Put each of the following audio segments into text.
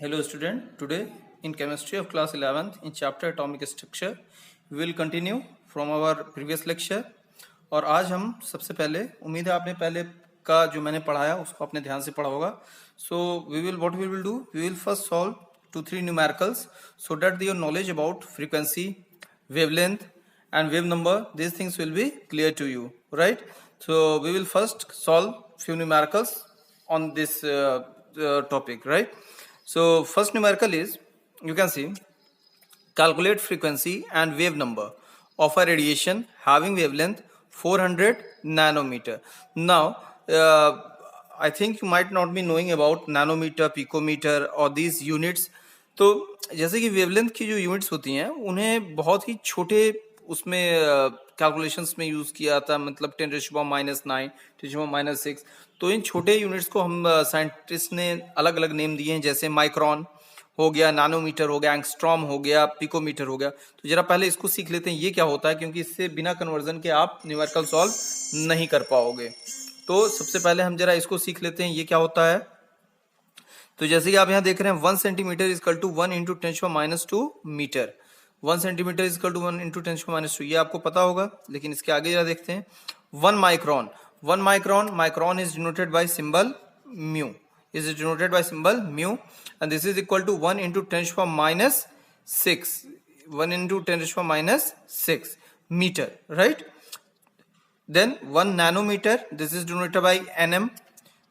Hello student, today in chemistry of class 11th in chapter atomic structure we will continue from our previous lecture। और आज हम सबसे पहले, उम्मीद है आपने पहले का जो मैंने पढ़ाया उसको अपने ध्यान से पढ़ा होगा। सो what we will do, we will first solve 2-3 numericals so that your knowledge about frequency, wavelength and wave number, these things will be clear to you, right? So we will first solve few numericals on this topic, right? So first numerical is, you can see, calculate frequency and wave number of a radiation having wavelength 400 nanometer. Now I think you might not be knowing about nanometer, picometer or these units। तो जैसे कि wavelength की जो units होती हैं उन्हें बहुत ही छोटे उसमें कैलकुलेशंस में यूज किया जाता है, मतलब 10⁻⁹, 10⁻⁶। तो इन छोटे यूनिट्स को हम साइंटिस्ट ने अलग अलग नेम दिए हैं, जैसे माइक्रोन हो गया, नैनोमीटर हो गया, एंगस्ट्रॉम हो गया, पिकोमीटर हो गया। तो जरा पहले इसको सीख लेते हैं ये क्या होता है, क्योंकि इससे बिना कन्वर्जन के आप न्यूमेरिकल सॉल्व नहीं कर पाओगे। तो सबसे पहले हम जरा इसको सीख लेते हैं ये क्या होता है। तो जैसे कि आप यहाँ देख रहे हैं 1 centimetre equal to 1 into 10⁻⁻² metre. 1 centimetre equal to 1 into 10⁻², ये आपको पता होगा, लेकिन इसके आगे जरा देखते हैं। 1 micron, 1 micron, micron is denoted by symbol mu, is denoted by symbol mu, and this is equal to 1 into 10⁻⁶, 1 into 10⁻⁶ meter, right? Then 1 nanometer, this is denoted by nm,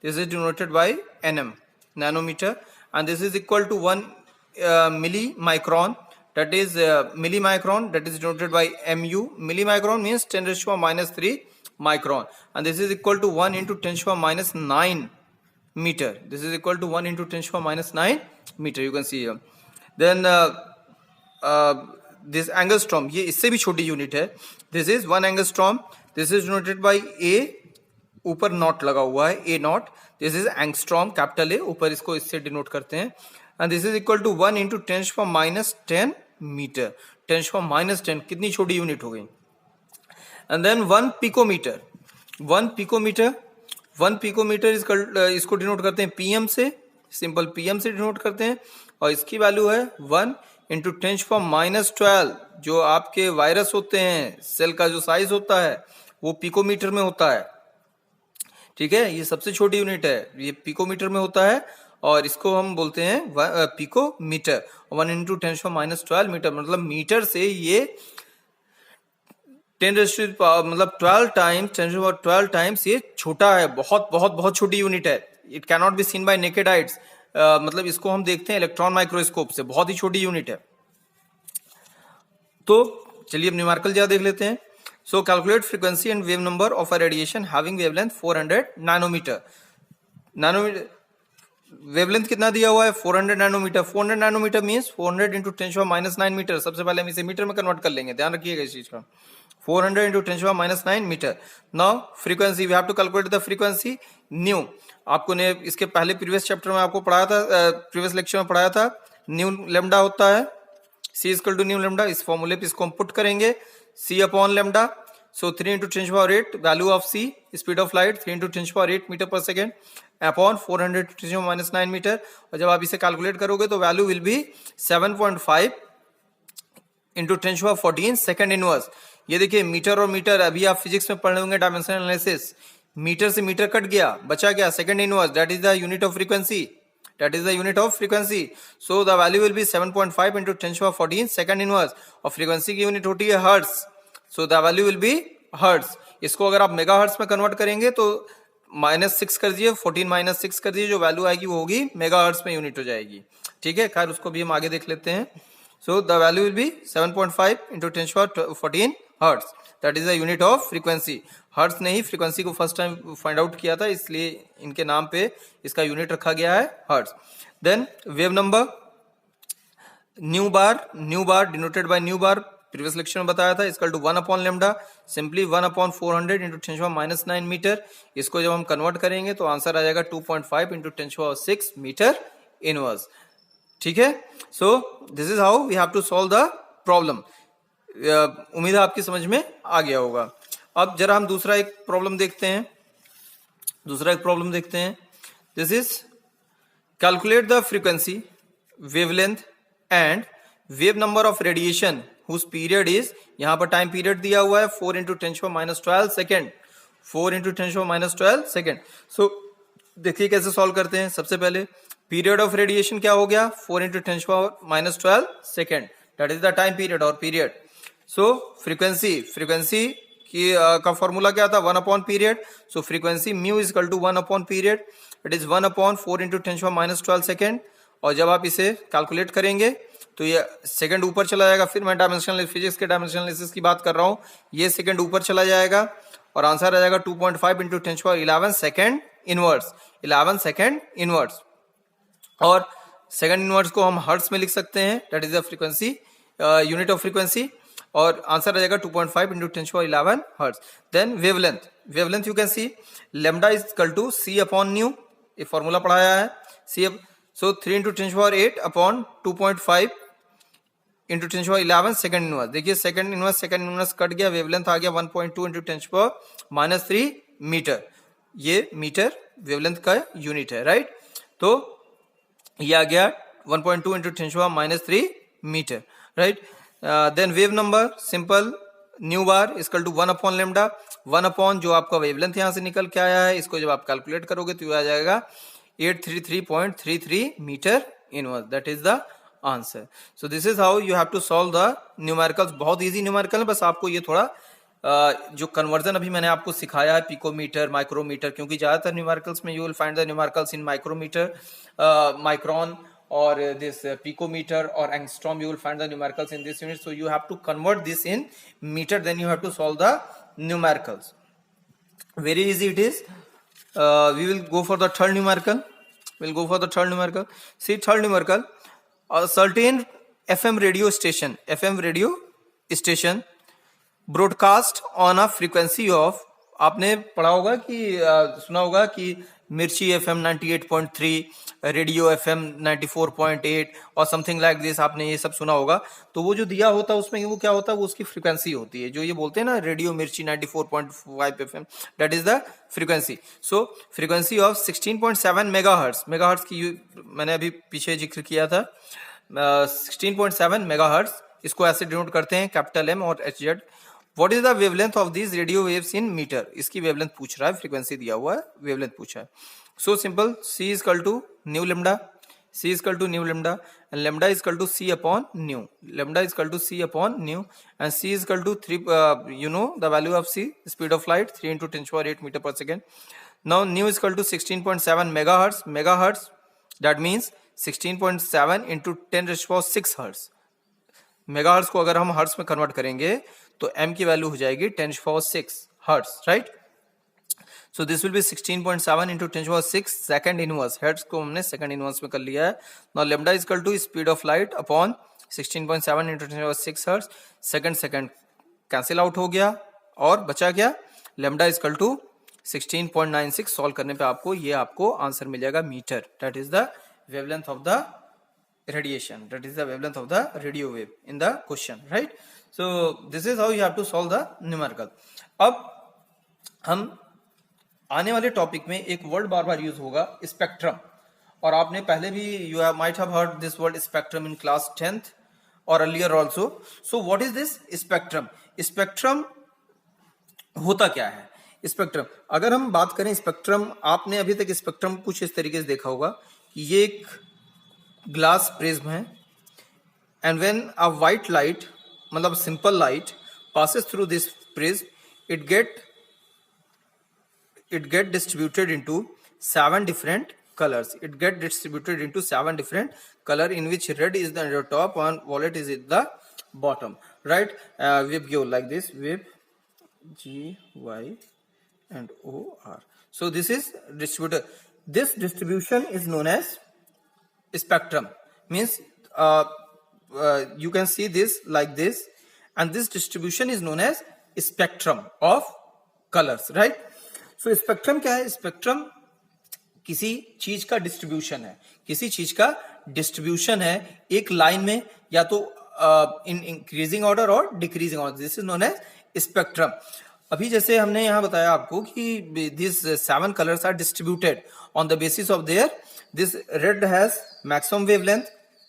this is denoted by nm, nanometer, and this is equal to 1 millimicron, that is millimicron, that is denoted by mu. Millimicron means 10⁻³ micron, and this is equal to 1 into 10⁻⁹ meter. This is equal to 1 into 10⁻⁹ meter, you can see here. Then this angstrom, ये इससे भी छोटी unit है। This is 1 angstrom, this is denoted by A, ऊपर not लगा हुआ है, A not. This is angstrom, capital A, ऊपर इसको इससे डिनोट करते हैं। And this is equal to 1 into 10⁻⁻10 meter, 10⁻⁻10, कितनी छोटी यूनिट हो गई। And then 1 picometer, 1 picometer, 1 picometre इसको डिनोट करते हैं पीएम से, सिंपल पीएम से डिनोट करते हैं, और इसकी वैल्यू है 1 इंटू 10⁻12। जो आपके वायरस होते हैं, सेल का जो साइज होता है वो पिकोमीटर में होता है, ठीक है। ये सबसे छोटी यूनिट है, ये पिकोमीटर में होता है, और इसको हम बोलते हैं पिकोमीटर। 1 इंटू 10⁻12 मीटर, मतलब मीटर से ये 10 मतलब 12 टाइम्स, 10⁻12 टाइम्स ये छोटा है, बहुत बहुत बहुत छोटी यूनिट है। It can not be seen bye naked eyes, मतलब इसको हम देखते हैं इलेक्ट्रॉन माइक्रोस्कोप से, बहुत ही छोटी यूनिट है। तो चलिए अब न्यूमेरिकल जरा देख लेते हैं। So calculate frequency and wave number of a radiation having wavelength 400 nanometre. Nanometre wavelength कितना दिया हुआ है, 400 nanometre. 400 nanometre means 400 into 10⁻⁹ metre. सबसे पहले हम इसे मीटर में कन्वर्ट कर लेंगे, ध्यान रखिएगा इस चीज का। 400 into 10⁻⁹ meter. Now frequency, we have to calculate the frequency nu। आपको ने इसके पहले प्रीवियस चैप्टर में आपको पढ़ाया था, प्रीवियस लेक्चर में पढ़ाया था, न्यू लेमडा होता है c equal to nu lambda. इस फॉर्मूले पे इसको हम पुट करेंगे, c upon lambda. So 3 into 10⁸, value of c, speed of light 3 into 10⁸ metre per second, upon 400 into 10⁻⁹ metre. और जब आप इसे कैलकुलेट करोगे तो value will be 7.5 into 10⁻14 second inverse. ये देखिए मीटर और मीटर, अभी आप फिजिक्स में पढ़े होंगे डायमेंशनल एनालिसिस, मीटर से मीटर कट गया, बचा क्या, second inverse, that is the unit of frequency, that is the unit of frequency. So the value will be 7.5 into 10⁻14 second inverse, और फ्रीक्वेंसी की यूनिट होती है hertz, so the value will B hertz. इसको अगर आप mega hertz में convert करेंगे तो -6 कर दीजिए, 14 - 6 कर दीजिए, जो वैल्यू आएगी वो होगी मेगा हर्ट्ज में यूनिट हो जाएगी, ठीक है। खैर उसको भी हम आगे देख लेते हैं। So the value will be 7.5 into 10⁻14 hertz, that is the unit of frequency. Hertz ने ही फ्रीक्वेंसी को फर्स्ट टाइम फाइंड आउट किया था, इसलिए इनके नाम पे इसका यूनिट रखा गया है hertz. Then wave number, nu bar denoted by nu bar, previous lecture में बताया था, equal to 1 upon lambda, simply 1 upon 400 into 10⁻⁹ metre. इसको जब हम कन्वर्ट करेंगे तो आंसर आ जाएगा 2.5 इंटू 10⁶ मीटर इनवर्स, ठीक है। So this is how we have to solve the problem. उम्मीद है आपकी समझ में आ गया होगा। अब जरा हम दूसरा एक प्रॉब्लम देखते हैं, this is calculate the frequency wavelength and wave number of radiation whose period is, यहां पर टाइम पीरियड दिया हुआ है 4 × 10⁻12 सेकेंड, 4 × 10⁻12 सेकेंड। सो देखिए कैसे सॉल्व करते हैं। सबसे पहले पीरियड ऑफ रेडिएशन क्या हो गया, 4 × 10⁻12 सेकेंड, that is the time period और पीरियड। सो फ्रीक्वेंसी की का फॉर्मूला क्या था, 1 period. So frequency mu is equal to 1 period, it is 1/4 × 10⁻12 second. और जब आप इसे कैलकुलेट करेंगे तो ये सेकंड ऊपर चला जाएगा। फिर मैं डायमेंशनल फिजिक्स के डायमेंशनल की बात कर रहा हूं, ये सेकंड ऊपर चला जाएगा और आंसर आ जाएगा 2.5 × 10⁻11 सेकेंड इनवर्स, 11 सेकेंड इनवर्स। और सेकंड इनवर्स को हम हर्ट्ज में लिख सकते हैं, that is the frequency, unit of frequency, और आंसर आ जाएगा 2.5 × 10⁻11 hertz. Then wavelength you can see lambda is equal to c/ν, ये फॉर्मूला पढ़ाया है c। So 3 × 10⁻8 upon 2.5 × 10⁻11 second inverse. देखिए सेकंड इनवर्स कट गया, वेवलेंथ आ गया 1.2 × 10⁻³ मीटर। ये मीटर वेवलेंथ का यूनिट है, राइट। तो ये आ गया 1.2 × 10⁻³ meter, right. Then wave number simple, nu bar equal to 1/λ, 1 जो आपका वेवलेंथ यहां से निकल के आया है, इसको जब आप कैलकुलेट करोगे तो ये आ जाएगा 833.33 metre inverse, that is the answer. So this is how you have to solve the numericals. बहुत इजी न्यूमेरिकल है, बस आपको ये थोड़ा जो कन्वर्जन अभी मैंने आपको सिखाया है, पिकोमीटर, माइक्रोमीटर, क्योंकि ज्यादातर न्यूमेरिकल्स में you will find the numericals in micrometre, micron or this picometer or angstrom, you will find the numericals in this unit. So you have to convert this in meter, then you have to solve the numericals. Very easy it is. We will go for the third numerical. See, third numerical, a certain FM radio station broadcast on a frequency of, आपने पढ़ा होगा कि सुना होगा कि मिर्ची FM 98.3, radio FM 94.8 और something like this, आपने ये सब सुना होगा। तो वो जो दिया होता है उसमें वो क्या होता है, वो उसकी फ्रीक्वेंसी होती है, जो ये बोलते हैं ना रेडियो मिर्ची 94.5 FM, that is the frequency. So frequency of 16.7 megahertz की मैंने अभी पीछे जिक्र किया था, 16.7 मेगाहर्ट्ज, इसको ऐसे डिनोट करते हैं कैपिटल M और HZ। What is the wavelength of these radio waves in meter? इसकी वेवलेंथ पूछ रहा है, फ्रीक्वेंसी दिया हुआ है, वेवलेंथ पूछा है। So simple, C is equal to new lambda, and lambda is equal to C upon nu, and C is equal to 3, you know the value of C, speed of light 3 × 10⁸ meter per second. Now nu is equal to 16.7 megahertz, that means 16.7 × 10⁶ hertz। Megahertz को अगर हम hertz में convert करेंगे तो m की value हो जाएगी 10⁶ hertz, right. So this will be 16.7 × 10⁶ second inverse, hertz को हमने सेकंड इनवर्स में कर लिया है। Now lambda is equal to speed of light upon 16.7 × 10⁶ hertz, second cancel out हो गया और बचा क्या, lambda is equal to 16.96। Solve करने पे आपको आंसर मिल जाएगा metre, that is the wavelength of the radiation, that is the wavelength of the radio wave in the question, right? So this is how you have to solve the numerical. अब हम आने वाले topic में एक word बार बार use होगा, spectrum, और आपने पहले भी you might have heard this word spectrum in class 10th or earlier also. So what is this spectrum? Spectrum होता क्या है? स्पेक्ट्रम, अगर हम बात करें स्पेक्ट्रम, आपने अभी तक स्पेक्ट्रम कुछ इस तरीके से देखा होगा कि ये एक ग्लास प्रिज्म है, and when a white light, मतलब simple light passes through this prism, it get distributed into 7 different colors. In which red is the top and violet is at the bottom, right? Wave go like this, wave G Y and O R. So this is distributed. This distribution is known as spectrum, means you can see this like this, and this distribution is known as spectrum of colors, right? So spectrum क्या है? spectrum किसी चीज का distribution है, एक line में, या तो इन इंक्रीजिंग ऑर्डर और decreasing order, this is known as spectrum. अभी जैसे हमने यहाँ बताया आपको कि this 7 colours are distributed on the basis of their, this red has maximum wavelength,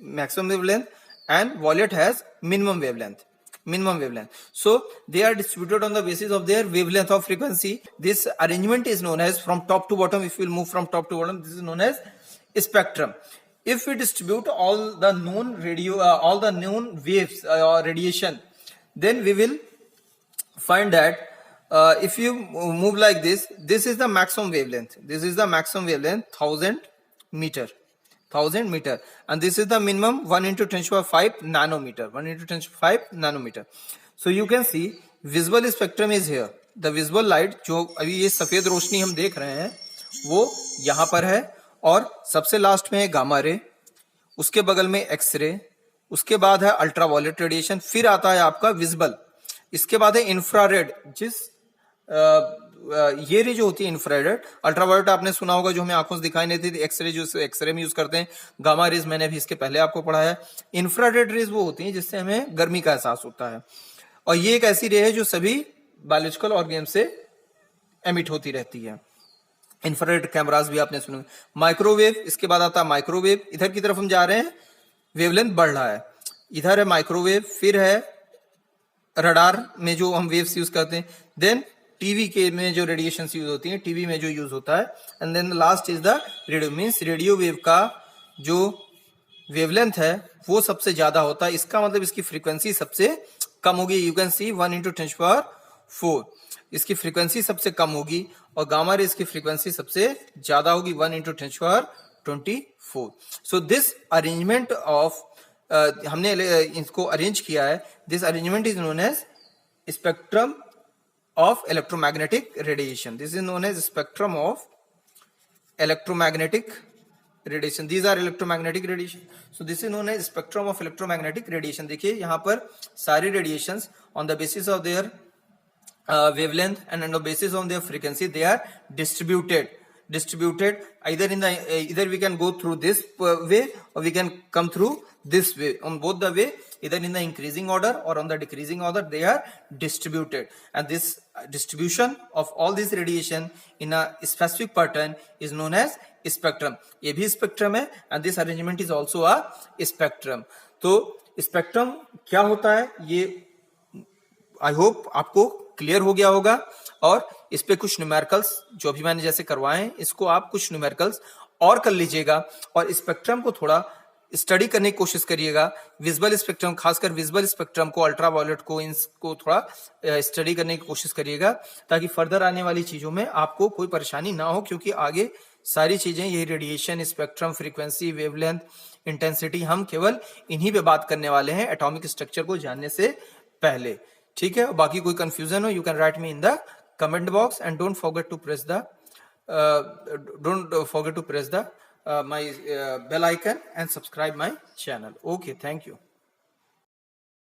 maximum wavelength and violet has minimum wavelength. So they are distributed on the basis of their wavelength of frequency. This arrangement is known as from top to bottom. If we will move from top to bottom, this is known as spectrum. If we distribute all the known waves or radiation, then we will find that if you move like this is the maximum wavelength. This is the maximum wavelength, 1000 meter, and this is the minimum 1 into 10 to the 5 nanometer, 1 into 10 to the 5 nanometer. So you can see visible spectrum is here. The visible light, जो अभी ये सफेद रोशनी हम देख रहे हैं, वो यहाँ पर है, और सबसे लास्ट में है गामा रे, उसके बगल में एक्सरे, उसके बाद है अल्ट्रावायलेट रेडिएशन, फिर आता है आपका विजिबल, इसके बाद है इंफ्रारेड, ये रे जो होती है इंफ्रारेड, अल्ट्रावायलेट आपने सुना होगा जो हमें आंखों से दिखाई नहीं देती, एक्सरे जो एक्सरे में यूज करते हैं, गामा रेज मैंने भी इसके पहले आपको पढ़ाया है, इंफ्रारेड रेज वो होती हैं जिससे हमें गर्मी का एहसास होता है, और ये एक ऐसी रे है जो सभी बायोलॉजिकल ऑर्गेन से एमिट होती रहती है। इंफ्रारेड कैमरास भी आपने सुने। माइक्रोवेव, इसके बाद आता है माइक्रोवेव, इधर की तरफ हम जा रहे हैं, वेवलेंथ बढ़ रहा है, इधर है माइक्रोवेव, फिर है रडार में जो हम वेव्स यूज करते हैं, देन टीवी के में जो रेडिएशन यूज होती है, टीवी में जो यूज होता है, and then last is the radio, means radio wave का जो वेवलेंथ है वो सबसे ज्यादा होता है, इसका मतलब इसकी फ्रीक्वेंसी सबसे कम होगी। You can C 1 into 10 to the power 4, इसकी फ्रीक्वेंसी सबसे कम होगी, और गामा रे इसकी फ्रीक्वेंसी सबसे ज्यादा होगी, 1 into 10 to the power 24। So this arrangement of हमने इसको अरेंज किया है, this arrangement is known as spectrum of electromagnetic radiation. This is known as spectrum of electromagnetic radiation. These are electromagnetic radiation. So this is known as spectrum of electromagnetic radiation. देखिए यहाँ पर सारी radiations on the basis of their wavelength and on the basis of their frequency they are distributed either we can go through this way or we can come through this way. On both the way, either in the increasing order or on the decreasing order, they are distributed, and this distribution of all this radiation in a specific pattern is known as spectrum. ये भी spectrum है, and this arrangement is also a spectrum. तो spectrum क्या होता है, ये I hope आपको clear हो गया होगा, और इस पे कुछ न्यूमेरिकल्स जो भी मैंने जैसे करवाए हैं, इसको आप कुछ न्यूमेरिकल्स और कर लीजिएगा, और स्पेक्ट्रम को थोड़ा स्टडी करने की कोशिश करिएगा। विजिबल स्पेक्ट्रम, खासकर विजिबल स्पेक्ट्रम को, अल्ट्रावायलेट को, इनको थोड़ा स्टडी करने की कोशिश करिएगा, ताकि फर्दर आने वाली चीजों में आपको कोई परेशानी ना हो, क्योंकि आगे सारी चीजें यही radiation, spectrum, frequency, wavelength, intensity, हम केवल इन्हीं पे बात करने वाले हैं एटॉमिक स्ट्रक्चर को जानने से पहले। ठीक है, बाकी कोई कंफ्यूजन हो, you can write me in the comment box, and don't forget to press the my bell icon and subscribe my channel. Okay, thank you.